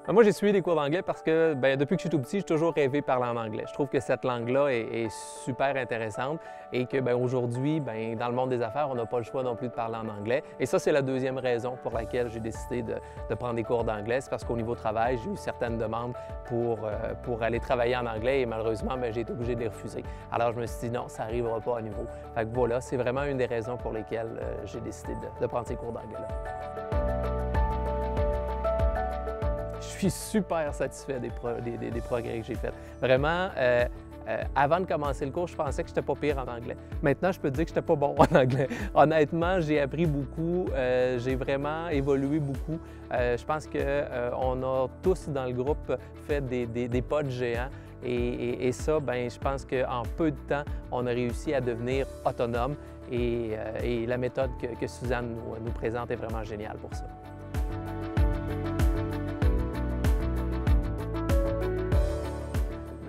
Moi, j'ai suivi des cours d'anglais parce que depuis que je suis tout petit, j'ai toujours rêvé de parler en anglais. Je trouve que cette langue-là est super intéressante et que aujourd'hui, dans le monde des affaires, on n'a pas le choix non plus de parler en anglais. Et ça, c'est la deuxième raison pour laquelle j'ai décidé de prendre des cours d'anglais. C'est parce qu'au niveau travail, j'ai eu certaines demandes pour aller travailler en anglais et malheureusement, j'ai été obligé de les refuser. Alors, je me suis dit non, ça n'arrivera pas à nouveau. Fait que voilà, c'est vraiment une des raisons pour lesquelles j'ai décidé de prendre ces cours d'anglais-là. Je suis super satisfait des progrès que j'ai faits. Vraiment, avant de commencer le cours, je pensais que je n'étais pas pire en anglais. Maintenant, je peux te dire que je n'étais pas bon en anglais. Honnêtement, j'ai appris beaucoup, j'ai vraiment évolué beaucoup. Je pense qu'on a tous dans le groupe fait des pas de géant. Et ça, je pense qu'en peu de temps, on a réussi à devenir autonome. Et la méthode que Suzanne nous présente est vraiment géniale pour ça.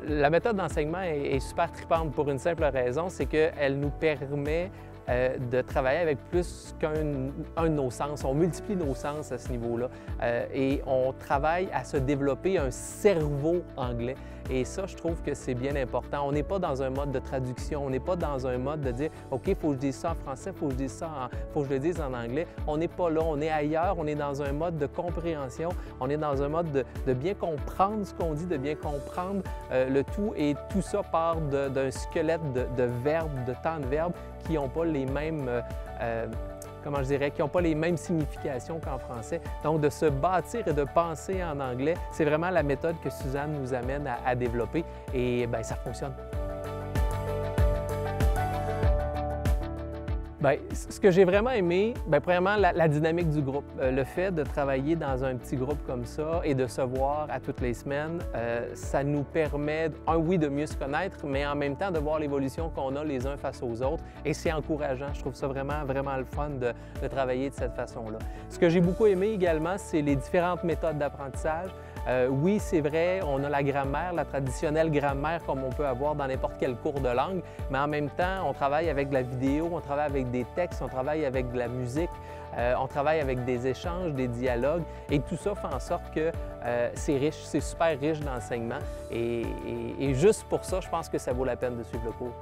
La méthode d'enseignement est super tripante pour une simple raison, c'est qu'elle nous permet de travailler avec plus qu'un de nos sens. On multiplie nos sens à ce niveau-là et on travaille à se développer un cerveau anglais. Et ça, je trouve que c'est bien important. On n'est pas dans un mode de traduction, on n'est pas dans un mode de dire « OK, il faut que je dise ça en français, il faut que je le dise en anglais ». On n'est pas là, on est ailleurs, on est dans un mode de compréhension, on est dans un mode de bien comprendre ce qu'on dit, de bien comprendre le tout. Et tout ça part d'un squelette de verbes, de temps de verbes qui n'ont pas les mêmes... comment je dirais, qui n'ont pas les mêmes significations qu'en français. Donc, de se bâtir et de penser en anglais, c'est vraiment la méthode que Suzanne nous amène à développer et ça fonctionne. Ce que j'ai vraiment aimé, premièrement, la dynamique du groupe. Le fait de travailler dans un petit groupe comme ça et de se voir à toutes les semaines, ça nous permet, oui, de mieux se connaître, mais en même temps de voir l'évolution qu'on a les uns face aux autres. Et c'est encourageant. Je trouve ça vraiment, vraiment le fun de travailler de cette façon-là. Ce que j'ai beaucoup aimé également, c'est les différentes méthodes d'apprentissage. Oui, c'est vrai, on a la grammaire, la traditionnelle grammaire comme on peut avoir dans n'importe quel cours de langue, mais en même temps, on travaille avec de la vidéo, on travaille avec des textes, on travaille avec de la musique, on travaille avec des échanges, des dialogues, et tout ça fait en sorte que c'est riche, c'est super riche d'enseignement, et juste pour ça, je pense que ça vaut la peine de suivre le cours.